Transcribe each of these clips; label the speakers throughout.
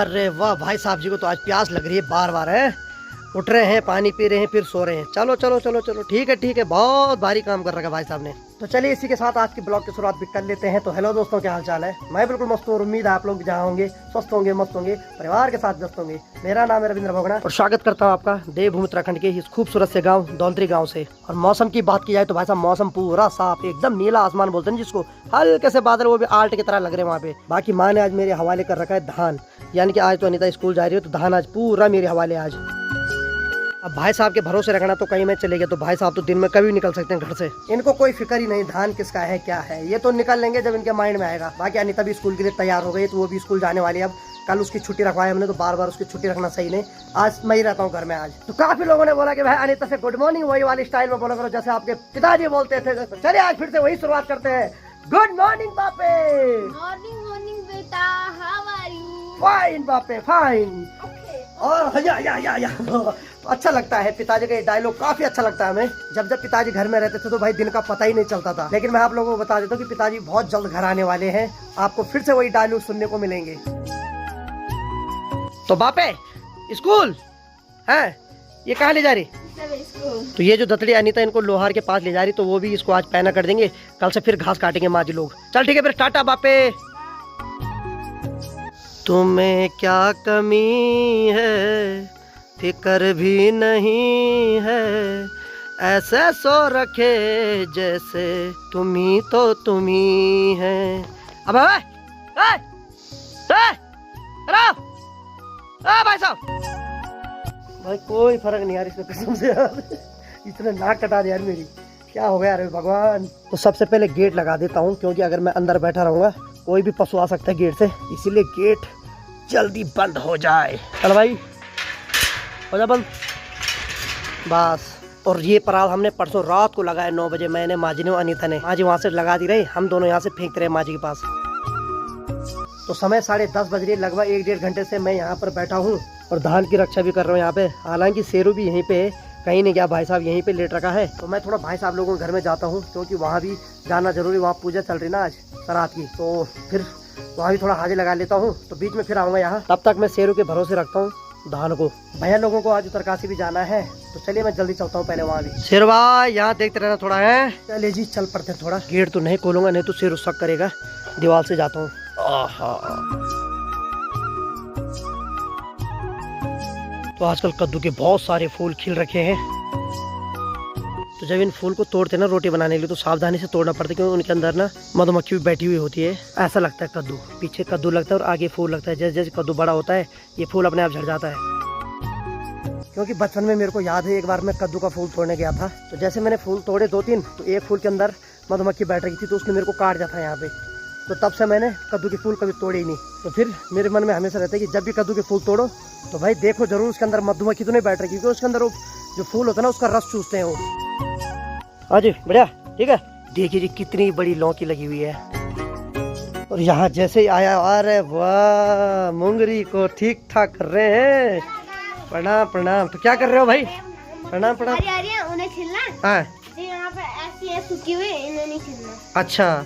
Speaker 1: अरे वाह भाई साहब जी को तो आज प्यास लग रही है बार बार है। उठ रहे हैं, पानी पी रहे हैं, फिर सो रहे हैं। चलो चलो चलो चलो ठीक है, बहुत भारी काम कर रखा है भाई साहब ने। तो चलिए इसी के साथ आज की ब्लॉग की शुरुआत भी कर लेते हैं। तो हेलो दोस्तों, क्या हाल चाल है? मैं बिल्कुल मस्त हूँ और उम्मीद है आप लोग जहाँ होंगे स्वस्थ होंगे, मस्त होंगे, परिवार के साथ व्यस्त होंगे। मेरा नाम है रविंद्र भोगना और स्वागत करता हूँ आपका देवभूमि उत्तराखंड के इस खूबसूरत से गाँव दौलतरी गाँव से। और मौसम की बात की जाए तो भाई साहब मौसम पूरा साफ, एकदम नीला आसमान बोलते हैं जिसको, हल्के से बादल वो भी आल्ट की तरह लग रहे हैं वहाँ पे। बाकी माँ ने आज मेरे हवाले कर रखा है धान, यानी कि आज तो अनीता स्कूल जा रही है तो धान आज पूरा मेरे हवाले आज। अब भाई साहब के भरोसे रखना तो कहीं में चले गए तो भाई साहब तो दिन में कभी निकल सकते हैं घर से। इनको कोई फिक्र ही नहीं धान किसका है क्या है, ये तो निकल लेंगे जब इनके माइंड में आएगा। बाकी अनीता भी स्कूल के लिए तैयार हो गई तो वो भी स्कूल जाने वाली है। अब कल उसकी छुट्टी रखवाई हमने तो बार बार उसकी छुट्टी रखना सही नहीं। आज मैं ही रहता हूँ घर में आज। तो काफी लोगों ने बोला कि भाई अनीता से गुड मॉर्निंग वही वाली स्टाइल में बोला करो जैसे आपके पिताजी बोलते थे। तो चलिए आज फिर से वही शुरुआत करते हैं। गुड मॉर्निंग बापे।
Speaker 2: मॉर्निंग मॉर्निंग बेटा, हाउ आर यू?
Speaker 1: फाइन बापे फाइन। और या तो अच्छा लगता है पिताजी का ये डायलॉग, काफी अच्छा लगता है हमें। जब जब पिताजी घर में रहते थे तो भाई दिन का पता ही नहीं चलता था। लेकिन मैं आप लोगों को बता देता हूँ कि पिताजी बहुत जल्द घर आने वाले हैं, आपको फिर से वही डायलॉग सुनने को मिलेंगे। तो बापे स्कूल है, ये कहाँ ले जा रही? तो ये जो दतड़ी अनीता इनको लोहार के पास ले जा रही तो वो भी इसको आज पैना कर देंगे, कल से फिर घास काटेंगे माँ जी लोग। चल ठीक है फिर टाटा बापे। तुम्हें क्या कमी है फिक्र भी नहीं है, ऐसे सो रखे जैसे तुम्ही तो तुम्ही है। अब भाई साहब, भाई कोई फर्क नहीं यार इसमें कसम से यार। इतने नाक कटा दिया यार मेरी, क्या हो गया यार भगवान। तो सबसे पहले गेट लगा देता हूँ क्योंकि अगर मैं अंदर बैठा रहूंगा कोई भी पशु आ सकता है गेट से, इसीलिए गेट जल्दी बंद हो जाए। चल भाई हो जा बंद बस। और ये पराल हमने परसों रात को लगाया 9 बजे, मैंने माजी ने अनीता ने। माजी वहाँ से लगा दी रही, हम दोनों यहाँ से फेंकते रहे माजी के पास। तो समय 10:30 बज रही, लगभग 1-1.5 घंटे से मैं यहाँ पर बैठा हूँ और धान की रक्षा भी कर रहा हूँ यहाँ पे। हालांकि शेरू भी यहीं पे कहीं नहीं गया, भाई साहब यहीं पे लेट रखा है। तो मैं थोड़ा भाई साहब लोगों के घर में जाता हूँ क्योंकि वहाँ भी जाना जरूरी, वहाँ पूजा चल रही ना आज सरात की, तो फिर वहाँ भी थोड़ा हाजिर लगा लेता हूँ। तो बीच में फिर आऊँगा यहाँ, तब तक मैं शेरू के भरोसे रखता हूँ धान को। भैया लोगों को आज उत्तरकाशी भी जाना है तो चलिए मैं जल्दी चलता हूँ पहले वहाँ भी। शेरू भाई यहाँ देखते रहना थोड़ा है। चलिए जी चल पड़ते हैं थोड़ा। गेट तो नहीं खोलूंगा नहीं तो शेरू शक करेगा, दीवार से जाता हूँ। तो आजकल कद्दू के बहुत सारे फूल खिल रखे हैं। तो जब इन फूल को तोड़ते ना रोटी बनाने के लिए तो सावधानी से तोड़ना पड़ता है क्योंकि उनके अंदर ना मधुमक्खी भी बैठी हुई होती है। ऐसा लगता है कद्दू, पीछे कद्दू लगता है और आगे फूल लगता है। जैसे जैसे कद्दू बड़ा होता है ये फूल अपने आप झड़ जाता है। क्योंकि बचपन में मेरे को याद है एक बार मैं कद्दू का फूल तोड़ने गया था, तो जैसे मैंने फूल तोड़े 2-3 तो एक फूल के अंदर मधुमक्खी बैठ रही थी तो उसने मेरे को काट दिया था यहाँ पे। तो तब से मैंने कद्दू के फूल कभी तोड़े ही नहीं। तो फिर मेरे मन में हमेशा रहता है कि जब भी कद्दू के फूल तोड़ो तो भाई देखो जरूर उसके अंदर मधुमक्खी तो नहीं बैठ रही, क्योंकि उसके अंदर वो जो फूल होता है ना उसका रस चूसते हैं वो। हाँ जी बढ़िया ठीक है। देखिए जी कितनी बड़ी लौकी लगी हुई है। और यहाँ जैसे ही आया, अरे वाह मुंगरी को ठीक ठाक कर रहे हैं। प्रणाम प्रणाम। तो क्या कर रहे हो भाई? प्रणाम प्रणाम।
Speaker 2: उन्हें छिलना।
Speaker 1: हाँ
Speaker 2: यहाँ पे ऐसी सूखी हुई इन्हें नहीं छिलना।
Speaker 1: अच्छा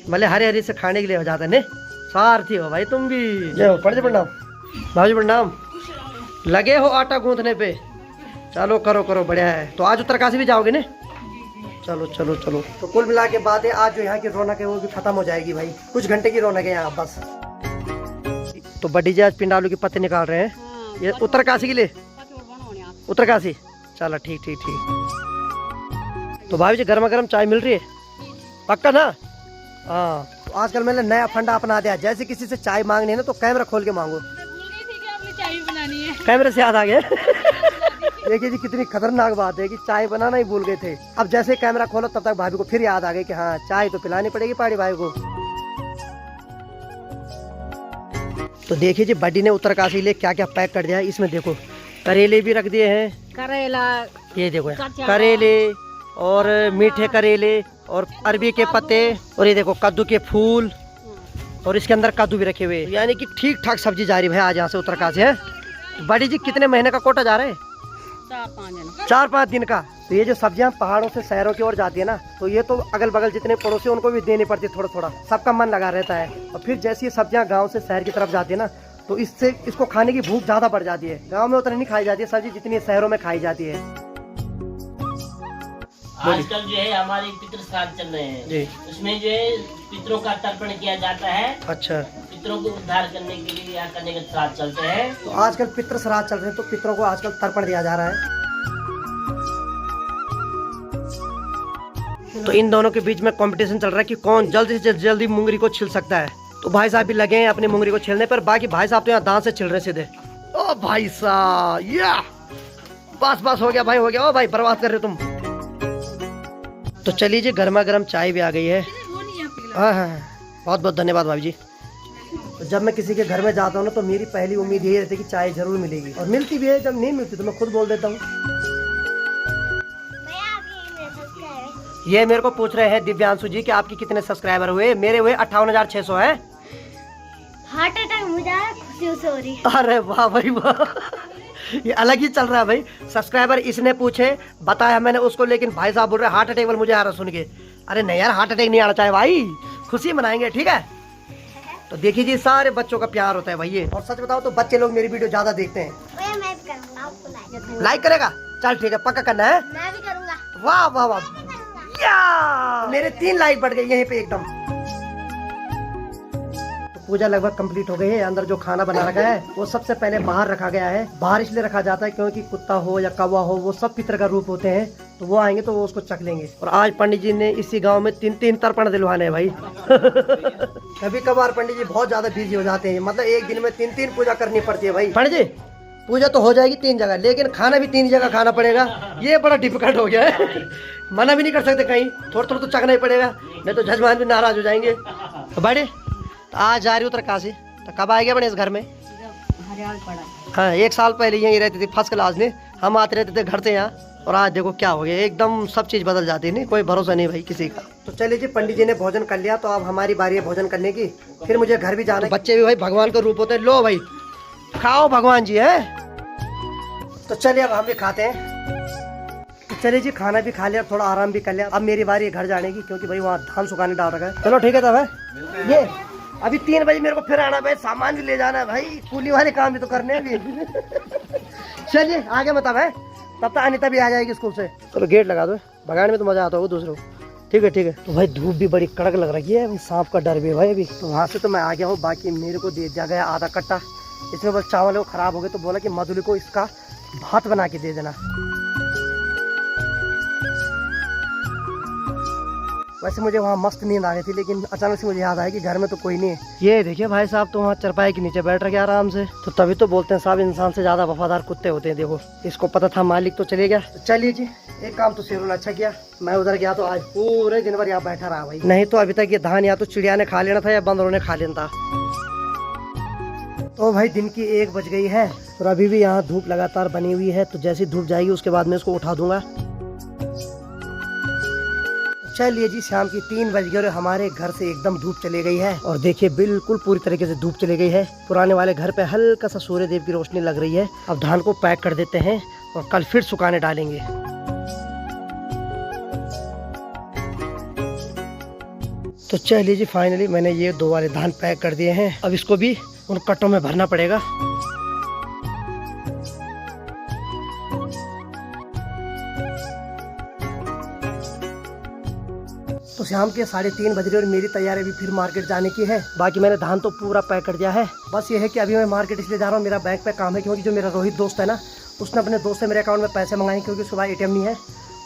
Speaker 1: भले हरी हरी से खाने के लिए हो जाता है ने, स्वार्थी हो भाई तुम भी। जय पढ़ प्रणाम भाजी प्रणाम। लगे हो आटा गूंथने पे, चलो करो करो बढ़िया है। तो आज उत्तरकाशी भी जाओगे ने? चलो चलो चलो। तो कुल मिला के बाद आज जो यहाँ की रौनक है वो भी खत्म हो जाएगी भाई, कुछ घंटे की रौनक है यहाँ बस। तो बड्डी जी आज पिंड आलू के पत्ते निकाल रहे हैं, ये उत्तरकाशी के लिए। उत्तरकाशी चलो ठीक ठीक ठीक। तो भाभी जी गर्मा गर्म चाय मिल रही है पक्का ना? हाँ। तो आजकल मैंने नया फंडा अपना दिया, जैसे किसी से चाय मांगनी है ना तो कैमरा खोल के मांगो।
Speaker 2: चाय बनानी है।
Speaker 1: कैमरे से याद आ गया। देखिए जी कितनी खतरनाक बात है कि चाय बनाना ही भूल गए थे। अब जैसे कैमरा खोलो तब तक भाभी को फिर याद आ गई कि हाँ चाय तो पिलानी पड़ेगी पहाड़ी भाई को। तो देखिए जी बड्डी ने उत्तरकाशी लिए क्या क्या पैक कर दिया है। इसमें देखो करेले भी रख दिए हैं,
Speaker 2: करेला,
Speaker 1: ये देखो करेले और मीठे करेले और अरबी के पत्ते, और ये देखो कद्दू के फूल, और इसके अंदर कद्दू भी रखे हुए, यानी कि ठीक ठाक सब्जी जा रही है आज यहाँ से उत्तरकाशी है। बड़ी जी कितने महीने का कोटा जा रहा है? 4-5 दिन का। तो ये जो सब्जियां पहाड़ों से शहरों की ओर जाती है ना, तो ये तो अगल बगल जितने पड़ोसी उनको भी देनी पड़ती है थोड़ा थोड़ा, सबका मन लगा रहता है। और फिर जैसे ये सब्जियां गांव से शहर की तरफ जाती है ना, तो इससे इसको खाने की भूख ज्यादा बढ़ जाती है। गांव में उतनी नहीं खाई जाती है सब्जी जितनी शहरों में खाई जाती है।
Speaker 3: आजकल जो है हमारे पितृ श्राद्ध चल रहे हैं
Speaker 1: जी।
Speaker 3: उसमें जो है पितरों का तर्पण किया जाता है।
Speaker 1: अच्छा,
Speaker 3: पितरों को उद्धार करने के लिए या करने के श्राद्ध चलते हैं।
Speaker 1: तो आजकल पितृ श्राद्ध चल रहे हैं तो पितरों को आजकल तर्पण दिया जा रहा है। तो इन दोनों के बीच में कंपटीशन चल रहा है कि कौन जल्दी से जल्दी मुंगरी को छिल सकता है। तो भाई साहब भी लगे हैं अपनी मुंगरी को छिलने पर, बाकी भाई साहब तो यहाँ दांत से छिल रहे सीधे। ओ भाई साहब, या बस हो गया भाई, हो गया। ओ भाई बर्बाद कर रहे हो तुम। तो चलिए जी, गर्मा गर्म चाय भी आ गई है। हाँ हाँ, बहुत बहुत धन्यवाद भाई जी। तो जब मैं किसी के घर में जाता हूँ ना तो मेरी पहली उम्मीद यही रहती है कि चाय जरूर मिलेगी, और मिलती भी है। जब नहीं मिलती तो मैं खुद बोल देता हूँ। ये मेरे को पूछ रहे हैं दिव्यांशु जी कि आपके कितने सब्सक्राइबर हुए। मेरे हुए 58,600 है।
Speaker 2: हार्ट अटैक मुझे आया, खुशी से हो रही है।
Speaker 1: अरे वाह भाई वाह, ये अलग ही चल रहा है भाई। सब्सक्राइबर इसने पूछे, बताया मैंने उसको, लेकिन भाई साहब बोल रहे हार्ट अटैक वाला मुझे आ रहा सुन के। अरे नहीं यार, हार्ट अटैक नहीं आना चाहिए भाई, खुशी मनाएंगे, ठीक है। तो देखिए जी, सारे बच्चों का प्यार होता है भाई ये। और सच बताओ तो बच्चे लोग मेरी वीडियो ज्यादा देखते हैं।
Speaker 2: मैं भी करूंगा, आपको
Speaker 1: लाइक करेगा? चल ठीक है, पक्का करना है।
Speaker 2: मैं भी करूंगा।
Speaker 1: वाह वाह वाह, या मेरे 3 लाइक बढ़ गए यहीं पे एकदम। तो पूजा लगभग कंप्लीट हो गई है। अंदर जो खाना बना रखा है वो सबसे पहले बाहर रखा गया है। बाहर इसलिए रखा जाता है क्योंकि कुत्ता हो या कौवा हो, वो सब पितर का रूप होते हैं, तो वो आएंगे तो वो उसको चख लेंगे। और आज पंडित जी ने इसी गांव में 3 तर्पण दिलवाने हैं भाई। कभी कभार पंडित जी बहुत ज्यादा बिजी हो जाते हैं, मतलब एक दिन में 3 पूजा करनी पड़ती है भाई। पंडित जी, पूजा तो हो जाएगी 3 जगह, लेकिन खाना भी 3 जगह खाना पड़ेगा। ये बड़ा डिफिकल्ट हो गया है। मना भी नहीं कर सकते कहीं, थोड़ा थोड़ा तो चखना ही पड़ेगा, नहीं तो जजमान भी नाराज हो जाएंगे। तो बड़े तो आज जा रही हूँ उत्तरकाशी, तो कब आएगा बड़े इस घर में? हाँ, 1 साल पहले यहीं रहती थी फर्स्ट क्लास में, हम आते रहते थे घर से यहाँ। और आज देखो क्या हो गया, एकदम सब चीज बदल जाती है। नहीं, कोई भरोसा नहीं भाई किसी का। तो चलिए जी, पंडित जी ने भोजन कर लिया, तो अब हमारी बारी है भोजन करने की। फिर मुझे घर भी जाना है। बच्चे भी भाई भगवान का रूप होते हैं। लो भाई खाओ, भगवान जी है। तो चलिए अब हम भी खाते हैं। तो चलिए जी, खाना भी खा लिया, थोड़ा आराम भी कर लिया। अब मेरी बारी है घर जाने की, क्योंकि भाई वहाँ धान सुखाने डाल रखा है। चलो ठीक है तब है। ये अभी 3 बजे मेरे को फिर आना भाई, सामान भी ले जाना है भाई, कूली वाले काम भी तो करने हैं अभी। चलिए आगे मतलब है, तब तक अनिता भी आ जाएगी स्कूल से। चलो गेट लगा दो, भगाने में तो मजा आता होगा दूसरों को। ठीक है ठीक है। तो भाई धूप भी बड़ी कड़क लग रही है भाई, सांप का डर भी है भाई अभी। तो वहाँ से तो मैं आ गया हूँ, बाकी मेरे को दे दिया गया आधा कट्टा। इसमें बस चावल वो खराब हो गए, तो बोला कि मधुली को इसका भात बना के दे देना। वैसे मुझे वहाँ मस्त नींद आ गई थी, लेकिन अचानक से मुझे याद आया कि घर में तो कोई नहीं है। ये देखिए भाई साहब तो वहाँ चरपाई के नीचे बैठ रखे आराम से। तो तभी तो बोलते हैं साहब इंसान से ज्यादा वफादार कुत्ते होते हैं। देखो इसको पता था मालिक तो चले गया। तो चलिए जी, एक काम तो शेरों ने अच्छा किया, मैं उधर गया तो आज पूरे दिन भर यहाँ बैठा रहा भाई। नहीं तो अभी तक ये धान या तो चिड़िया ने खा लेना था या बंदरों ने खा लेना था। तो भाई दिन की 1 बज गई है और अभी भी यहाँ धूप लगातार बनी हुई है। तो जैसी धूप जाएगी उसके बाद मैं इसको उठा दूंगा। चलिए जी, शाम की 3 बज गए और हमारे घर से एकदम धूप चली गई है। और देखिए बिल्कुल पूरी तरीके से धूप चली गई है। पुराने वाले घर पे हल्का सा सूर्य देव की रोशनी लग रही है। अब धान को पैक कर देते हैं और कल फिर सुखाने डालेंगे। तो चलिए जी, फाइनली मैंने ये 2 वाले धान पैक कर दिए हैं। अब इसको भी उन कट्टों में भरना पड़ेगा। तो शाम के 3:30 बज रहे और मेरी तैयारी भी फिर मार्केट जाने की है। बाकी मैंने धान तो पूरा पैक कर दिया है। बस ये है कि अभी मैं मार्केट इसलिए जा रहा हूँ, मेरा बैंक पे काम है, क्योंकि जो मेरा रोहित दोस्त है ना, उसने अपने दोस्त से मेरे अकाउंट में पैसे मंगाए, क्योंकि उसके पास ATM नहीं है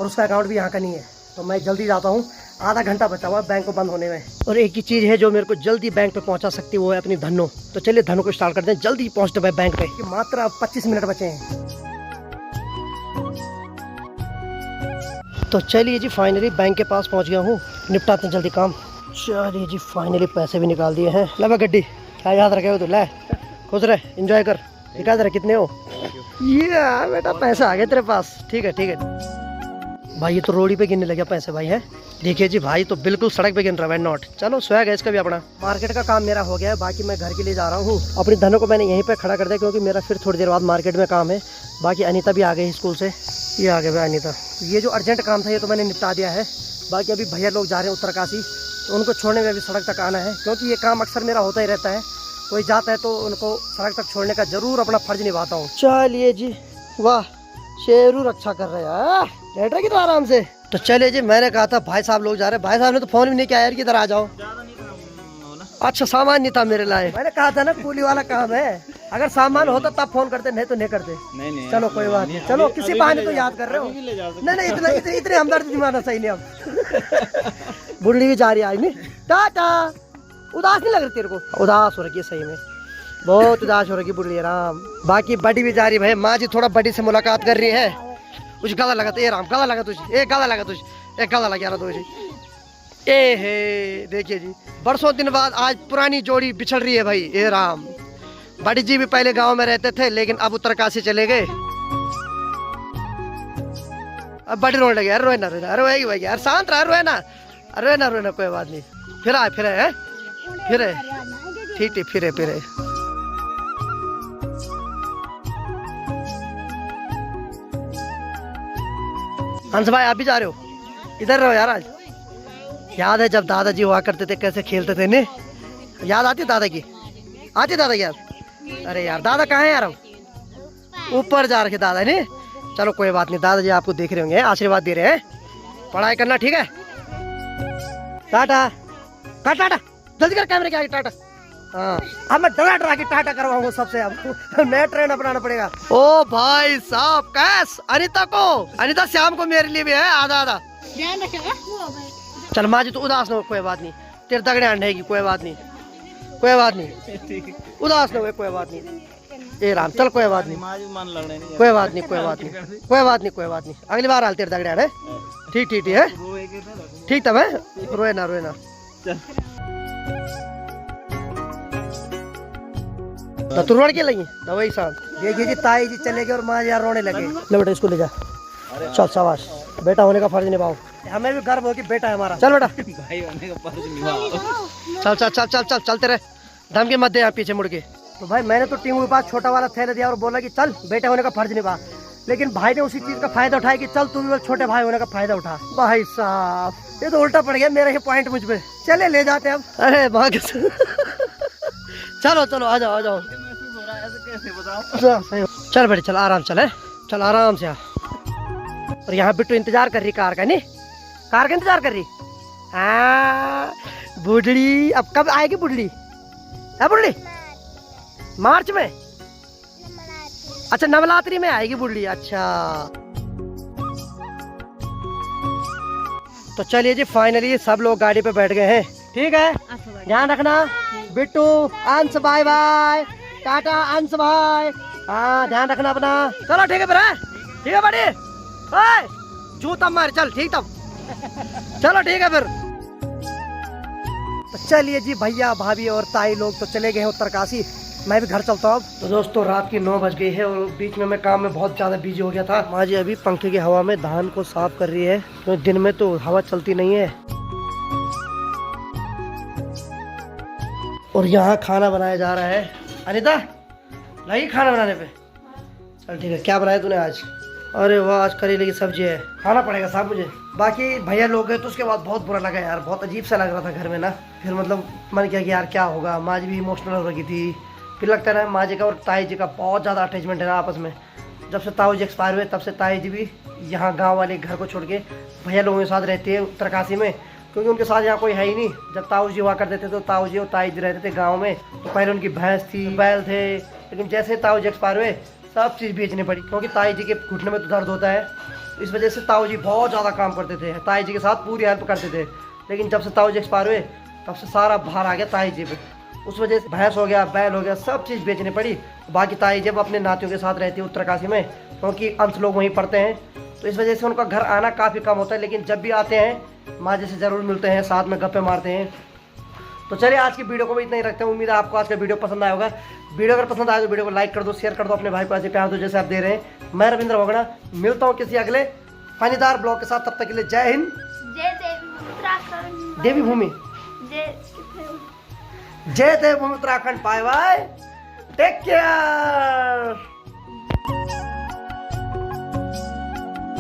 Speaker 1: और उसका अकाउंट भी यहाँ का नहीं है। तो मैं जल्दी जाता हूँ, आधा घंटा बचा हुआ बैंक को बंद होने में। और एक ही चीज़ है जो मेरे को जल्दी बैंक पे पहुँचा सकती है, वो है अपनी धनो। तो चलिए धनो को स्टार्ट करते हैं, जल्दी पहुँचते हुए बैंक पे। मात्र अब 25 मिनट बचे हैं। तो चलिए जी, फाइनली बैंक के पास पहुंच गया हूँ, निपटाते हैं जल्दी काम। चलिए जी, फाइनली पैसे भी निकाल दिए हैं। ले गड्डी, क्या याद रखे हो तो ले, खुश रहे, एंजॉय कर। दिखा दे रहे कितने हो। ये बेटा पैसा आ गया तेरे पास। ठीक है ठीक है भाई, ये तो रोड पे गिनने लगे पैसे भाई है। देखिए जी भाई तो बिल्कुल सड़क पे गिन रहा है नोट। चलो स्वैग है इसका भी अपना। मार्केट का काम मेरा हो गया है, बाकी मैं घर के लिए जा रहा हूँ। अपनी धनों को मैंने यहीं पे खड़ा कर दिया, क्योंकि मेरा फिर थोड़ी देर बाद मार्केट में काम है। बाकी अनीता भी आ गई स्कूल से, ये आ गए भाई अनीता। ये जो अर्जेंट काम था ये तो मैंने निपटा दिया है। बाकी अभी भैया लोग जा रहे हैं उत्तरकाशी, तो उनको छोड़ने में भी सड़क तक आना है, क्योंकि ये काम अक्सर मेरा होता ही रहता है। कोई जाता है तो उनको सड़क तक छोड़ने का जरूर अपना फर्ज निभाता हूँ। चलिए जी, वाह शेरू रक्षा कर रहे हैं, बैठ रहे कितना आराम से। तो चलिए जी, मैंने कहा था भाई साहब लोग जा रहे हैं, भाई साहब ने तो फोन भी नहीं किया यार कि इधर आ जाओ। अच्छा सामान नहीं था मेरे लाए, मैंने कहा था ना कूली वाला काम है, अगर सामान होता तब फोन करते, नहीं तो नहीं करते। नहीं चलो कोई बात नहीं, चलो किसी बहाने तो याद कर रहे हो। नहीं इतने हमदर्द दिमाग सही नहीं अब। बुढ़ी भी जा रही है आज नहीं, टाटा। उदास नहीं लग रही तेरे को? उदास हो रही है सही में, बहुत उदास हो रही बुढ़ी राम। बाकी बड़ी भी जा रही भाई, माँ जी थोड़ा बड़ी से मुलाकात कर रही है। कुछ गला लगा तो राम, गला लगा तुझे, एक गला लगा तुझे, एक गला लगा तुझे। ए हे देखिए जी, बरसों दिन बाद आज पुरानी जोड़ी बिछड़ रही है भाई। ए राम, बड़ी जी भी पहले गांव में रहते थे लेकिन अब उत्तरकाशी चले गए। अब बड़ी रोने लगे यार, रोना रोना रोएगी भाई यार, शांत रहा, रोना रोना रोना कोई बात नहीं। फिर आए फिर ठीक ठीक फिर हंस भाई आप भी जा रहे हो? इधर रहो यार आज। याद है जब दादाजी हुआ करते थे कैसे खेलते थे ने, याद आती दादा की? आती दादा की याद? अरे यार दादा कहाँ है यार? अब ऊपर जा रखे दादा ने। चलो कोई बात नहीं, दादाजी आपको देख रहे होंगे, आशीर्वाद दे रहे हैं। पढ़ाई करना ठीक है? टाटा कर, टाटा जल्दी कर, कैमरे के आगे टाटा। हाँ अब मैं डरा के टाटा करवाऊंगा सबसे। अब नया ट्रेन अपनाना पड़ेगा। ओ भाई साहब कैस अनिता को, अनिता शाम को मेरे लिए भी है आधा आधा। चल माँ जी तो उदास न हो, कोई बात नहीं, तेरे दगड़े अंडेगी, कोई बात नहीं कोई बात नहीं, उदास न हो कोई बात नहीं। ए राम चल कोई बात नहीं, कोई बात नहीं कोई बात नहीं कोई बात नहीं कोई बात नहीं, अगली बार हाल तेरे दगड़े है। ठीक ठीक ठीक है, ठीक तब है, रोए ना। तो तू रोड के लगी दवाई साहब, देखिए जी ताई जी चले गए और माँ यार रोने लगे। ले बेटा इसको ले जा, चल शाबाश, बेटा होने का फर्ज निभाओ। हमें भी गर्व हो कि बेटा है हमारा। चल बेटा
Speaker 3: भाई होने का फर्ज निभाओ।
Speaker 1: चल चलते रहे, धमकी मत दे यहाँ पीछे मुड़ के। तो भाई मैंने तो टीम के पास छोटा वाला थैला दिया और बोला कि चल बेटा होने का फर्ज निभा, लेकिन भाई ने उसी चीज का फायदा उठाया कि चल तू भी छोटे भाई होने का फायदा उठा। भाई साहब ये तो उल्टा पड़ गया, मेरा ही पॉइंट मुझ पे। चले ले जाते अब। अरे भाग चलो आ जाओ। चल बेटे चल आराम, चल आराम से। और यहाँ बिट्टू इंतजार कर रही कार का, नहीं कार का इंतजार कर रही। हाँ बुढ़ड़ी अब कब आएगी बुढ़ड़ी? है बुढ़ड़ी मार्च में? अच्छा नवरात्रि में आएगी बुढ़ड़ी। अच्छा तो चलिए जी फाइनली सब लोग गाड़ी पे बैठ गए हैं। ठीक है ध्यान रखना बिट्टू, अंश बाय बाय, टाटा अंश भाई। हाँ ध्यान रखना अपना। चलो ठीक है फिर, ठीक है बड़ी, जूता मार चल, ठीक तब चलो ठीक है फिर। तो चलिए जी भैया भाभी और ताई लोग तो चले गए हैं उत्तरकाशी, मैं भी घर चलता हूँ अब। तो दोस्तों रात की 9 बज गई है और बीच में मैं काम में बहुत ज्यादा बिजी हो गया था। माँ जी अभी पंखे की हवा में धान को साफ कर रही है, तो दिन में तो हवा चलती नहीं है। और यहाँ खाना बनाया जा रहा है। अनिता लगी खाना बनाने पे? चल ठीक है, क्या बनाया तूने आज? अरे वाह आज करेले की सब्जी है, खाना पड़ेगा साहब मुझे। बाकी भैया लोग गए तो उसके बाद बहुत बुरा लगा यार, बहुत अजीब सा लग रहा था घर में ना। फिर मतलब मन किया कि यार क्या होगा, माँ जी भी इमोशनल हो रही थी। फिर लगता है ना माँ जी का और ताई जी का बहुत ज़्यादा अटैचमेंट है ना आपस में। जब से ताऊ जी एक्सपायर हुए तब से ताई जी भी यहाँ गाँव वाले घर को छोड़ के भैया लोगों के साथ रहती है उत्तरकाशी में, क्योंकि उनके साथ यहाँ कोई है ही नहीं। जब ताऊ जी हुआ करते थे तो ताऊ जी और ताई जी रहते थे गाँव में, तो पहले उनकी भैंस थी, बैल थे, लेकिन जैसे ताऊ जी एक्सपायर हुए सब चीज़ बेचनी पड़ी, क्योंकि ताई जी के घुटने में तो दर्द होता है। इस वजह से ताऊ जी बहुत ज़्यादा काम करते थे, ताई जी के साथ पूरी हेल्प करते थे। लेकिन जब से ताऊ जी एक्सपायर हुए तब से सारा भार आ गया ताई जी पे। उस वजह से भैंस हो गया, बैल हो गया, सब चीज़ बेचनी पड़ी। बाकी ताई जब अपने नातियों के साथ रहती है उत्तरकाशी में, क्योंकि अंश लोग वहीं पढ़ते हैं, तो इस वजह से उनका घर आना काफ़ी कम होता है। लेकिन जब भी आते हैं माँ जी से ज़रूर मिलते हैं, साथ में गप्पे मारते हैं। तो चलिए आज की वीडियो को भी इतना ही रखते हैं। उम्मीद है आपको आज का वीडियो पसंद आया होगा। वीडियो अगर पसंद आए तो वीडियो को लाइक कर दो, शेयर कर दो, अपने भाई को ऐसे प्यार दो जैसे आप दे रहे हैं। मैं रविंद्र भगड़ा मिलता हूँ किसी अगले फनीदार ब्लॉग के साथ, तब तक के लिए जय हिंद,
Speaker 2: जय
Speaker 1: देवी भूमि, जय देव भूमि Uttarakhand. Bye bye, take care.